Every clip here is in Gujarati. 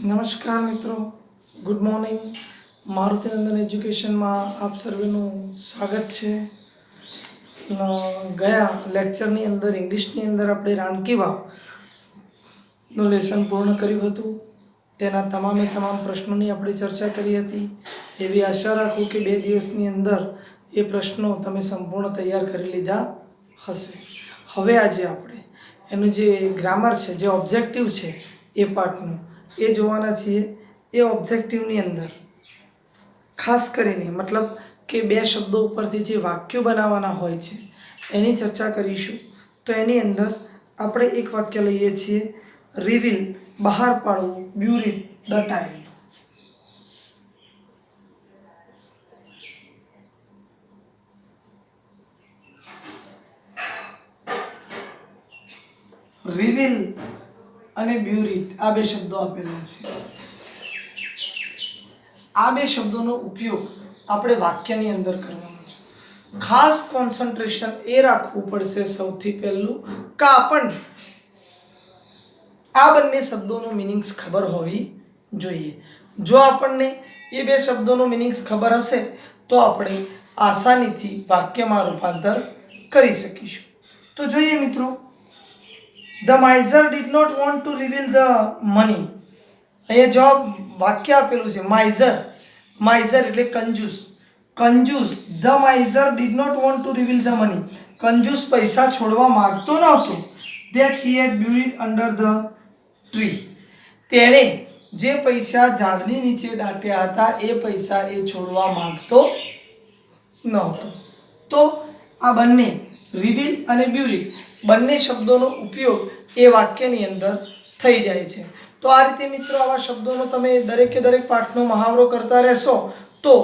નમસ્કાર મિત્રો, ગુડ મોર્નિંગ. મારુતિનંદન એજ્યુકેશનમાં આપ સર્વેનું સ્વાગત છે. ગયા લેક્ચરની અંદર ઇંગ્લિશની અંદર આપણે રાણકી વાવનું લેસન પૂર્ણ કર્યું હતું. તેના તમામ પ્રશ્નોની આપણે ચર્ચા કરી હતી. એવી આશા રાખું કે 2 દિવસની અંદર એ પ્રશ્નો તમે સંપૂર્ણ તૈયાર કરી લીધા હશે. હવે આજે આપણે એનું જે ગ્રામર છે, જે ઓબ્જેક્ટિવ છે એ પાર્ટનું એ જોવાના છીએ. એ ઓબ્જેક્ટિવની અંદર ખાસ કરીને મતલબ કે 2 શબ્દો ઉપરથી જે વાક્યો બનાવવાના હોય છે એની ચર્ચા કરીશું. તો એની અંદર આપણે એક વાક્ય લઈએ છીએ, રિવીલ બહાર પાડવું, બ્યુરિડ દટાયેલું. રિવીલ અને બ્યુરિડ આ 2 શબ્દો આપેલા છે. આ 2 શબ્દોનો ઉપયોગ આપણે વાક્યની અંદર કરવાનો છે. ખાસ કોન્સન્ટ્રેશન એ રાખવું પડશે સૌથી પહેલું કે આપણને આ બંને શબ્દોનો મિનિંગ્સ ખબર હોવી જોઈએ. જો આપણને એ 2 શબ્દોનો મિનિંગ્સ ખબર હશે તો આપણે આસાનીથી વાક્યમાં રૂપાંતર કરી શકીશું. તો જોઈએ મિત્રો, The miser did not want to reveal the money. અહીંયા જવાબ વાક્ય આપેલું છે માઇઝર એટલે કંજૂસ. The miser did not want to reveal the money. કંજૂસ પૈસા છોડવા માંગતો નહોતો. That he had buried under the tree. તેણે જે પૈસા ઝાડની નીચે દાટ્યા હતા એ પૈસા એ છોડવા માંગતો નહોતો. તો આ બંને રિવીલ અને બ્યુરિડ બંને શબ્દોનો ઉપયોગ એ વાક્યની અંદર થઈ જાય છે. તો આ રીતે મિત્રો આવા શબ્દોનો તમે દરેકે દરેક પાઠનો મહાવરો કરતા રહેશો તો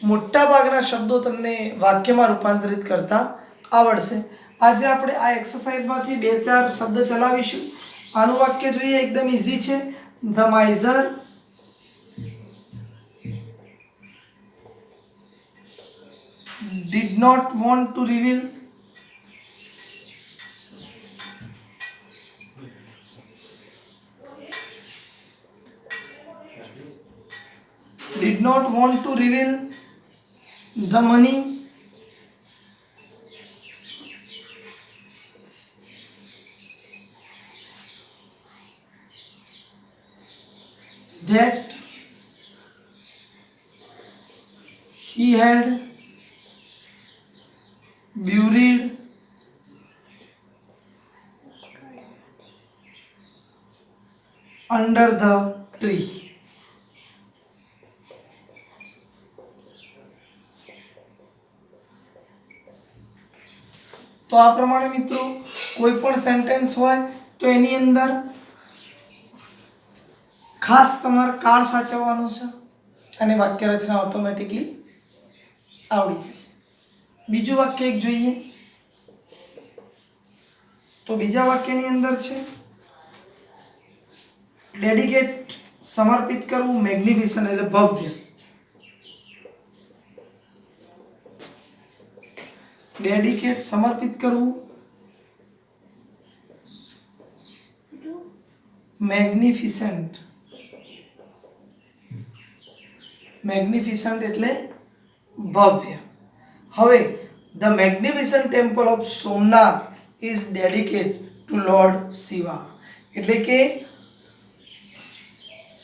મોટાભાગના શબ્દો તમને વાક્યમાં રૂપાંતરિત કરતા આવડશે. આજે આપણે આ એક્સરસાઇઝમાંથી 2-4 શબ્દ ચલાવીશું. આનું વાક્ય જોઈએ, એકદમ ઇઝી છે. The માઇઝર did not want to reveal the money. That he had buried under the tree. તો આ પ્રમાણે મિત્રો કોઈ પણ સેન્ટેન્સ હોય તો એની અંદર ખાસ તમારે કાળ સાચવવાનું છે અને વાક્ય રચના ઓટોમેટિકલી આવડી જશે. બીજું વાક્ય એક જોઈએ. તો બીજા વાક્યની અંદર છે ડેડિકેટ સમર્પિત કરવું, મેગ્નિફિસન્ટ એટલે ભવ્ય. ડેડિકેટ સમર્પિત કરવું, મેગ્નિફિસન્ટ એટલે ભવ્ય. હવે the magnificent temple of Somnath is dedicate to lord Shiva. એટલે કે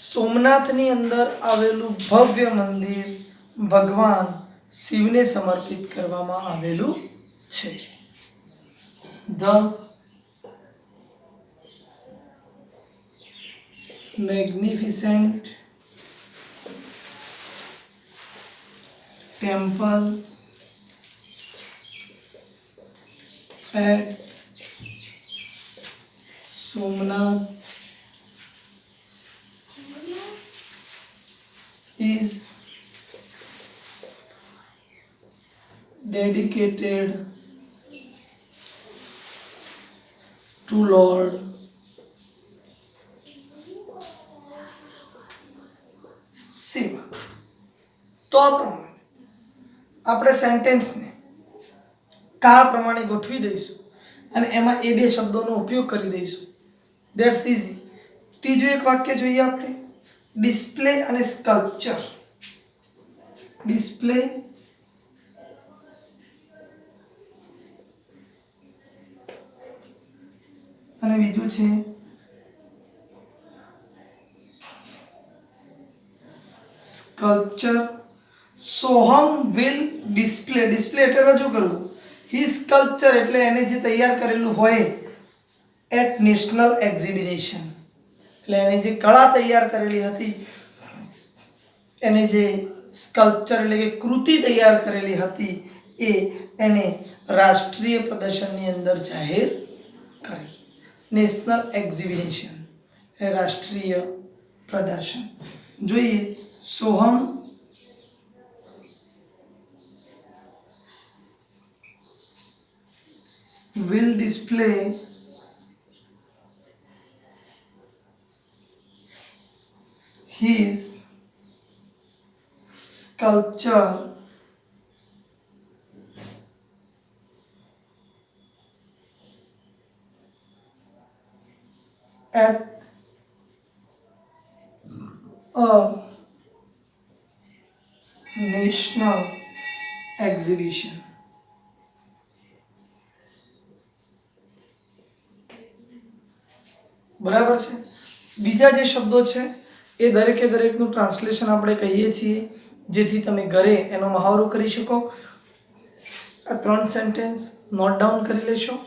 સોમનાથની અંદર આવેલું ભવ્ય મંદિર ભગવાન શિવને સમર્પિત કરવામાં આવેલું છે. The magnificent temple at Somnath is dedicated to Lord Shiva. તો આ પ્રમાણે આપણે સેન્ટેન્સને કાળ પ્રમાણે ગોઠવી દઈશું અને એમાં એ 2 શબ્દોનો ઉપયોગ કરી દઈશું. That's easy. ત્રીજું એક વાક્ય જોઈએ આપણે. ડિસ્પ્લે અને સ્કલ્પચર. ડિસ્પ્લે અને બીજું છે sculpture. Soham will display. Display એટલે રજૂ કરવું. હી સ્કલ્પચર એટલે એને જે તૈયાર કરેલું હોય એટ નેશનલ એક્ઝિબિશન, એટલે એની જે કળા તૈયાર કરેલી હતી, એને જે સ્કલ્પચર એટલે કે કૃતિ તૈયાર કરેલી હતી એ એને રાષ્ટ્રીય પ્રદર્શનની અંદર જાહેર કરી. નેશનલ એક્ઝિબિશન એ રાષ્ટ્રીય પ્રદર્શન. જોઈએ Soham will display his sculpture at a national exhibition. બરાબર છે. બીજા જે શબ્દો છે એ દરેકે દરેકનું ટ્રાન્સલેશન આપણે કહીએ છીએ જેથી તમે ઘરે એનો મહાવરો કરી શકો. આ 3 સેન્ટેન્સ નોટ ડાઉન કરી લેશો.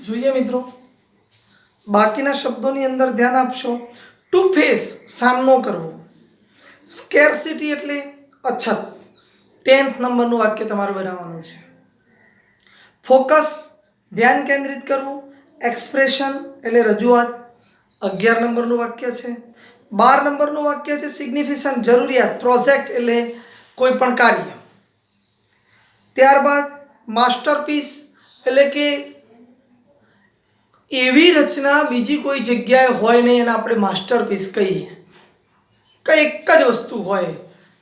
જોઈએ મિત્રો બાકીના શબ્દોની અંદર ધ્યાન આપશો. ટુ ફેસ સામનો કરવો. સ્કેર્સિટી એટલે અછત. 10th નંબરનું વાક્ય તમારે બનાવવાનું છે. ફોકસ ધ્યાન કેન્દ્રિત કરવું. એક્સપ્રેશન એટલે રજૂઆત 11 નંબરનું વાક્ય છે. 12 નંબરનું વાક્ય છે સિગ્નિફિકન્ટ જરૂરિયાત. પ્રોજેક્ટ એટલે કોઈ પણ કાર્ય. ત્યારબાદ માસ્ટરપીસ એટલે કે એવી રચના બીજી કોઈ જગ્યાએ હોય નહીં એને આપણે માસ્ટરપીસ કહીએ. કંઈ એક જ વસ્તુ હોય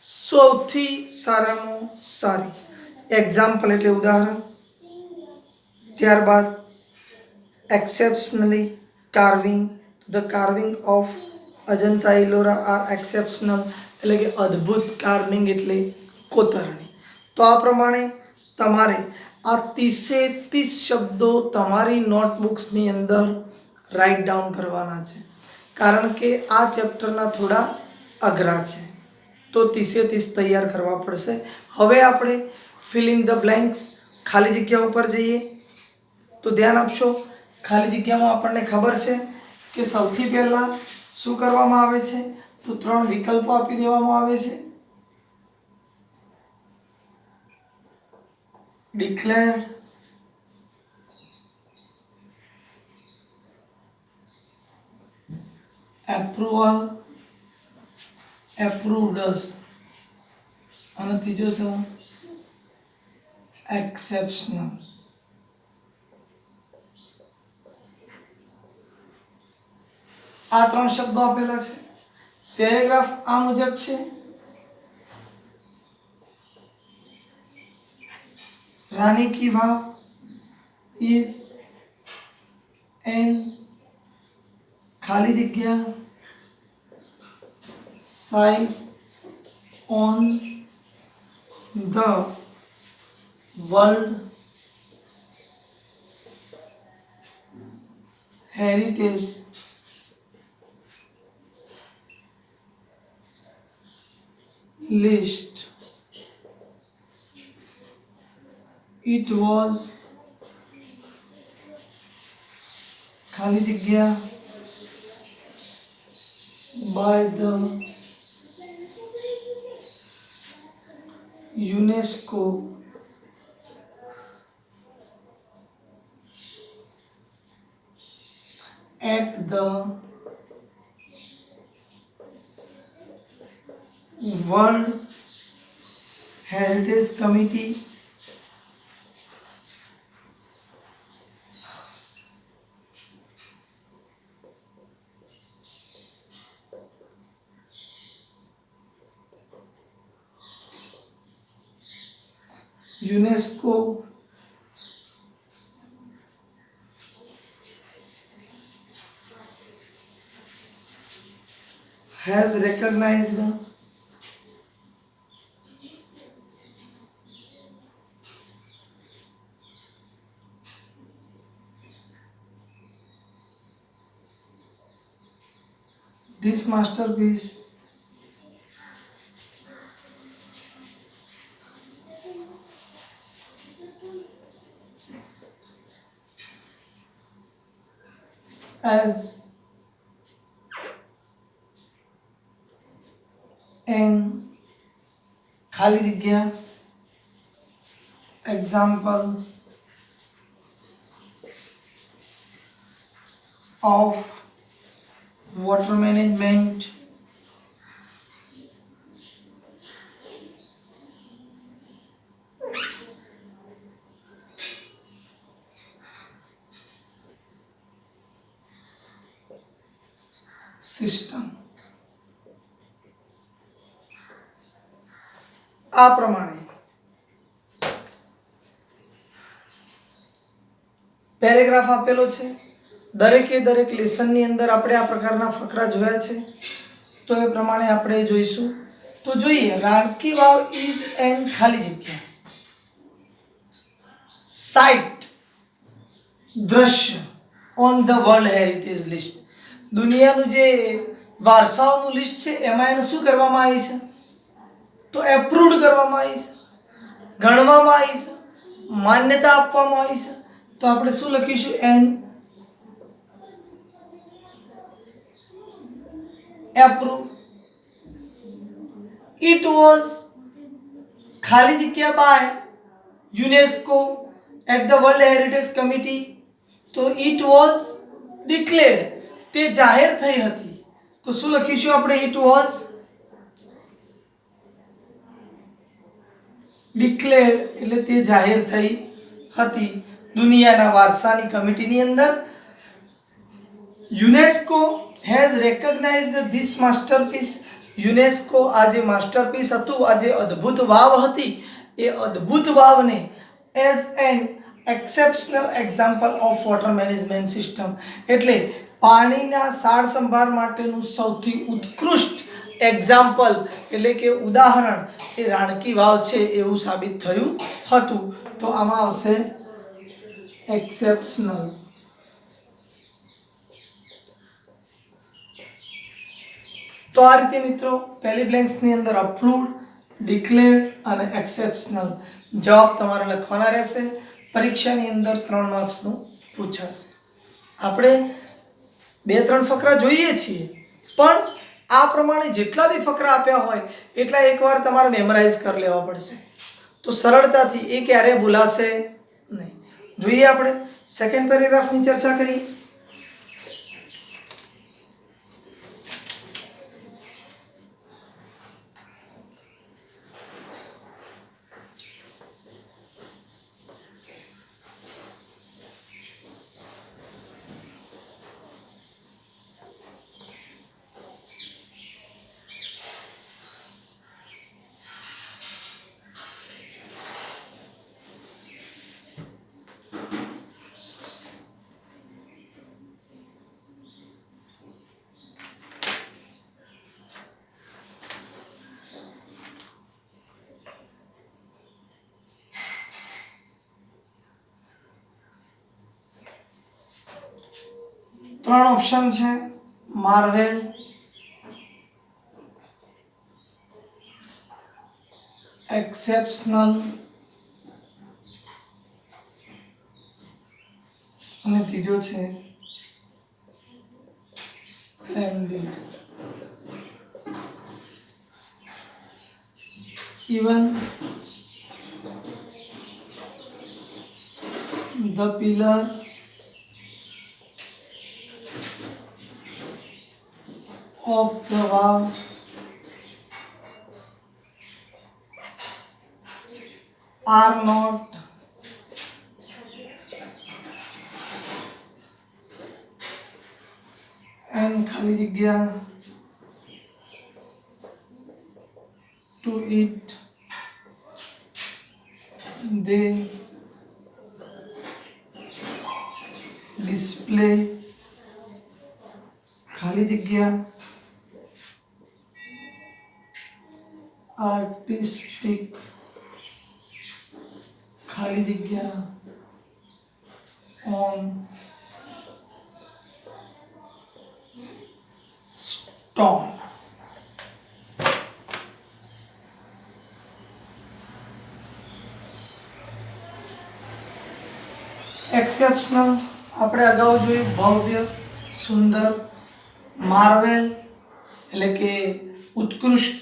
સૌથી સારામાં સારી. એક્ઝામ્પલ એટલે ઉદાહરણ. ત્યારબાદ exceptionally carving. The carving of Ajanta Ellora are exceptional એટલે કે અદ્ભુત. કાર્વિંગ એટલે કોતરણી. તો આ પ્રમાણે તમારે આ 30 શબ્દો તમારી નોટબુક્સની અંદર રાઇટ ડાઉન કરવાના છે કારણ કે આ ચેપ્ટરના થોડા અઘરા છે તો 30 તૈયાર કરવા પડશે. હવે આપણે ફિલ ઇન ધ બ્લેન્ક્સ ખાલી જગ્યા ઉપર જઈએ તો ધ્યાન આપશો. ખાલી જગ્યામાં આપણને ખબર છે કે સૌથી પહેલાં શું કરવામાં આવે છે તો 3 વિકલ્પો આપી દેવામાં આવે છે. declared, approval, એપ્રુવ્ડ હશે અને ત્રીજો છે એક્સેપ્શનલ. આ ત્રણ શબ્દો આપેલા છે. પેરેગ્રાફ આ મુજબ છે. રાની કી વાવ ઇઝ એન ખાલી જગ્યા site on the world heritage list. It was ખાલી જગ્યા by the UNESCO at the World Heritage Committee UNESCO has recognized this masterpiece as an ખાલી જગ્યા example of water management system. આ પ્રમાણે પેરેગ્રાફ આપેલો છે. દરેકે દરેક લેસનની અંદર આપણે આ પ્રકારના ફકરા જોયા છે, તો એ પ્રમાણે આપણે જોઈશું. તો જોઈએ, રાણકી વાવ ઇઝ એન ખાલી જગ્યા સાઇટ દ્રશ્ય on the world heritage list. દુનિયાનું જે વારસાઓનું લિસ્ટ છે એમાં એને શું કરવામાં આવી છે? તો એપ્રુવ્ડ કરવામાં આવી છે, ગણવામાં આવી છે, માન્યતા આપવામાં આવી છે. તો આપણે શું લખીશું? N approved. It was ખાલી જગ્યા by UNESCO at the World Heritage Committee. તો it was declared, તે જાહેર થઈ હતી. તો શું લખીશું આપણે? it was declared એટલે તે જાહેર થઈ હતી દુનિયાના વારસાની કમિટીની અંદર. UNESCO has recognized this masterpiece. UNESCO આ જે માસ્ટરપીસ હતું, આ જે અદ્ભુત વાવ હતી, એ અદ્ભુત વાવને as an exceptional example of water management system એટલે પાણીના સાર સંભાળ માટેનું સૌથી ઉત્કૃષ્ટ એક્ઝામ્પલ એટલે કે ઉદાહરણ એ રાણકી વાવ છે એવું સાબિત થયું હતું. તો આમાં આવશે એક્સેપ્શનલ. તો આ રીતે મિત્રો પહેલી બ્લેન્ક્સની અંદર અપ્રૂવ્ડ, ડિક્લેર્ડ અને એક્સેપ્શનલ જવાબ તમારે લખવાના રહેશે. પરીક્ષાની અંદર 3 માર્ક્સનું પૂછાશે. આપણે 2-3 ફકરા જોઈએ છીએ, પણ આ પ્રમાણે જેટલા બી ફકરા આપ્યા હોય એટલા એકવાર તમારે મેમરાઇઝ કરી લેવા પડશે, તો સરળતાથી એ ક્યારે ભૂલાશે નહીં. જોઈએ આપણે સેકન્ડ પેરેગ્રાફની ચર્ચા કરીએ. ત્રણ ઓપ્શન છે, માર્વેલ, એક્સેપ્શનલ અને ત્રીજો છે splendid. Even the pillar of the wow are not and ખાલી જગ્યા to it they display ખાલી જગ્યા artistic ખાલી જગ્યા on stone. એક્સેપ્શનલ આપણે અગાઉ જોયું, ભવ્ય, સુંદર. માર્વેલ એટલે કે ઉત્કૃષ્ટ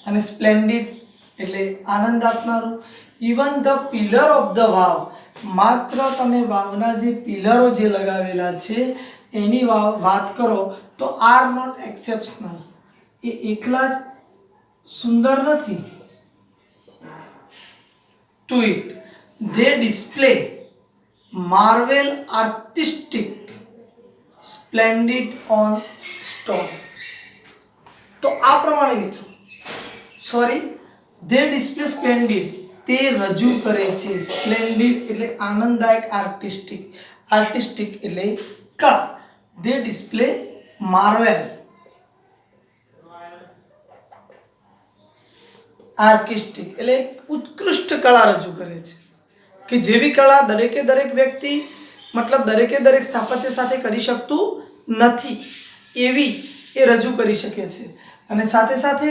અને સ્પ્લેન્ડિડ એટલે આનંદ આપનારું. Even the pillar of the વાવ, માત્ર તમે વાવના જે પિલરો જે લગાવેલા છે એની વાત કરો તો આર નોટ એક્સેપ્શનલ, એ એકલા જ સુંદર નથી. To it they display marvel artistic splendid on stone. તો આ પ્રમાણે મિત્રો ધે ડિસ્પ્લે સ્પ્લેન્ડિડ તે રજૂ કરે છે, સ્પ્લેન્ડિડ એટલે આનંદદાયક, આર્ટિસ્ટિક એટલે કળા. ધે ડિસ્પ્લે માર્વેલ આર્ટિસ્ટિક એટલે ઉત્કૃષ્ટ કળા રજૂ કરે છે કે જેવી કળા દરેકે દરેક વ્યક્તિ મતલબ દરેકે દરેક સ્થાપત્ય સાથે કરી શકતું નથી એવી એ રજૂ કરી શકે છે. અને સાથે સાથે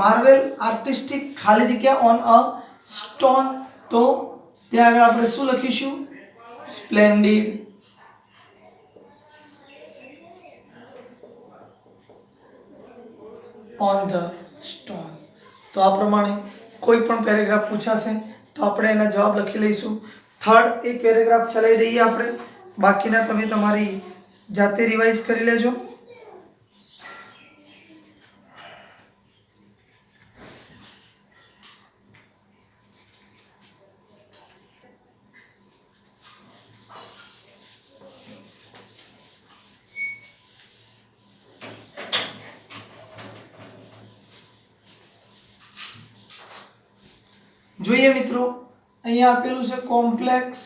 માર્વેલ આર્ટિસ્ટિક ખાલી જગ્યા ઓન અ સ્ટોન, તો ત્યાં આગળ આપણે શું લખીશું? સ્પ્લેન્ડિડ ઓન ધ સ્ટોન. તો આ પ્રમાણે કોઈ પણ પેરેગ્રાફ પૂછાશે તો આપણે એના જવાબ લખી લઈશું. થર્ડ એક પેરેગ્રાફ ચલાવી દઈએ આપણે, બાકીના તમે તમારી જાતે રિવાઇઝ કરી લેજો. જોઈએ મિત્રો, અહીંયા આપેલું છે કોમ્પ્લેક્સ,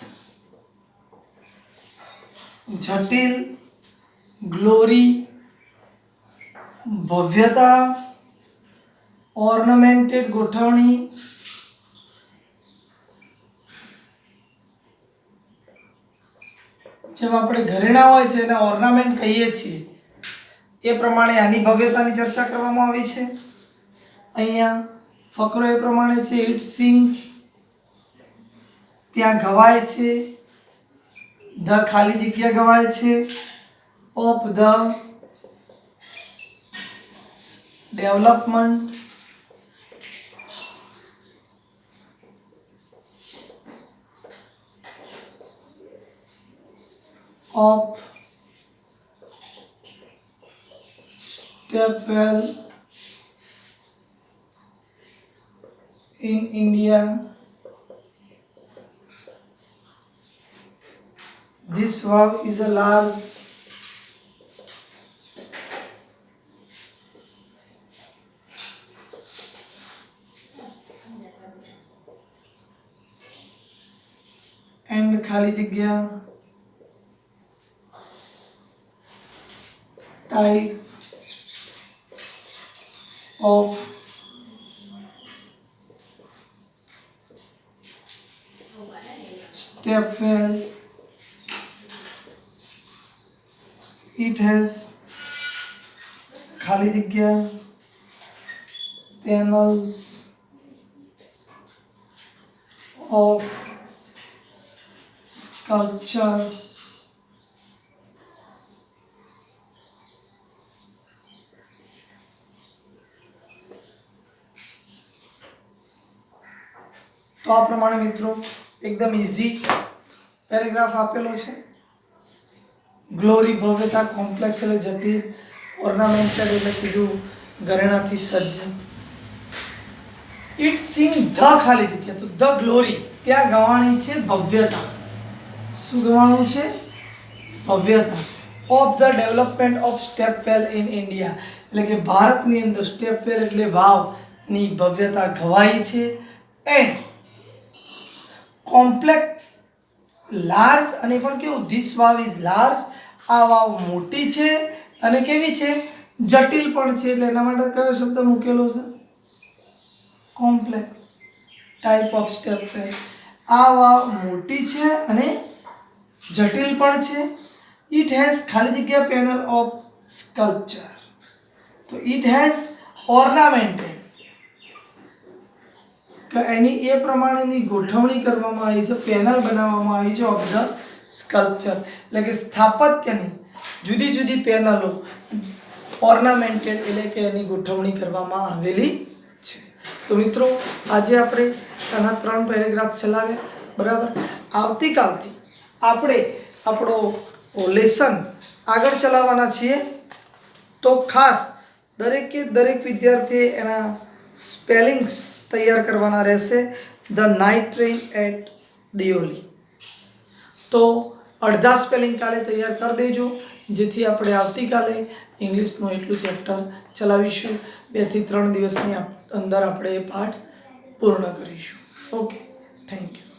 જટિલ, ગ્લોરી, ભવ્યતા, ઓર્નામેન્ટેડ ગોઠવણી, જેમ આપણે ઘરેણા હોય છે એને ઓર્નામેન્ટ કહીએ છીએ એ પ્રમાણે આની ભવ્યતાની ચર્ચા કરવામાં આવી છે. અહીંયા ફકરો એ પ્રમાણે છે, ઇટ સિંગ્સ ત્યાં ગવાય છે, ધ ખાલી જગ્યા ગવાય છે, of the development of stepwell in India. This wow is a large and ખાલી જગ્યા type of stepwell it has ખાલી જગ્યા પેનલ્સ ઓફ સ્કલ્પચર તો આ પ્રમાણે મિત્રો એકદમ ઇઝી પેરેગ્રાફ આપેલો છે. ગ્લોરી ભવ્યતા, કોમ્પ્લેક્સ એટલે જટિલ, ઓર્નામેન્ટેડ એટલે કીધું ઘરેણાથી સજ્જ. ઇટ સીમ ધ ખાલી જગ્યા, તો ધ ગ્લોરી ત્યાં ગવાણી છે ભવ્યતા. શું ગવાણું છે? ભવ્યતા. Of the development of stepwell in India એટલે કે ભારતની અંદર સ્ટેપવેલ એટલે વાવની ભવ્યતા ગવાઈ છે. એન્ડ કોમ્પ્લેક્સ લાર્જ અને પણ કેવું ધીસ વાવ ઇઝ લાર્જ, આ વાવ મોટી છે અને કેવી છે? જટિલ પણ છે. એટલે એના માટે કયો શબ્દ મૂકેલો છે? Complex type of stepwell. આ વાવ મોટી છે અને જટિલ પણ છે. ઇટ હેઝ ખાલી જગ્યા પેનલ ઓફ સ્કલ્પચર, તો ઇટ હેઝ ઓર્નામેન્ટેડ કે એની એ પ્રમાણેની ગોઠવણી કરવામાં આવી છે, પેનલ બનાવવામાં આવી છે ઓફ ધ સ્કલ્પચર એટલે કે સ્થાપત્યની જુદી જુદી પેનલો ઓર્નામેન્ટેડ એટલે કે એની ગોઠવણી કરવામાં આવેલી છે. તો મિત્રો આજે આપણે આના 3 પેરેગ્રાફ ચલાવ્યા, બરાબર. આવતીકાલથી આપણે આપણો લેસન આગળ ચલાવવાના છીએ. તો ખાસ દરેક વિદ્યાર્થીએ એના સ્પેલિંગ્સ તૈયાર કરવાના રહેશે. ધ નાઇટ ટ્રેન એટ દિયોલી, તો અડધા સ્પેલિંગ કાલે તૈયાર કરી દેજો, જેથી આપણે આવતીકાલે ઇંગ્લિશનું એટલું ચેપ્ટર ચલાવીશું. 2 થી 3 દિવસની અંદર આપણે એ પાઠ પૂર્ણ કરીશું. Okay, thank you.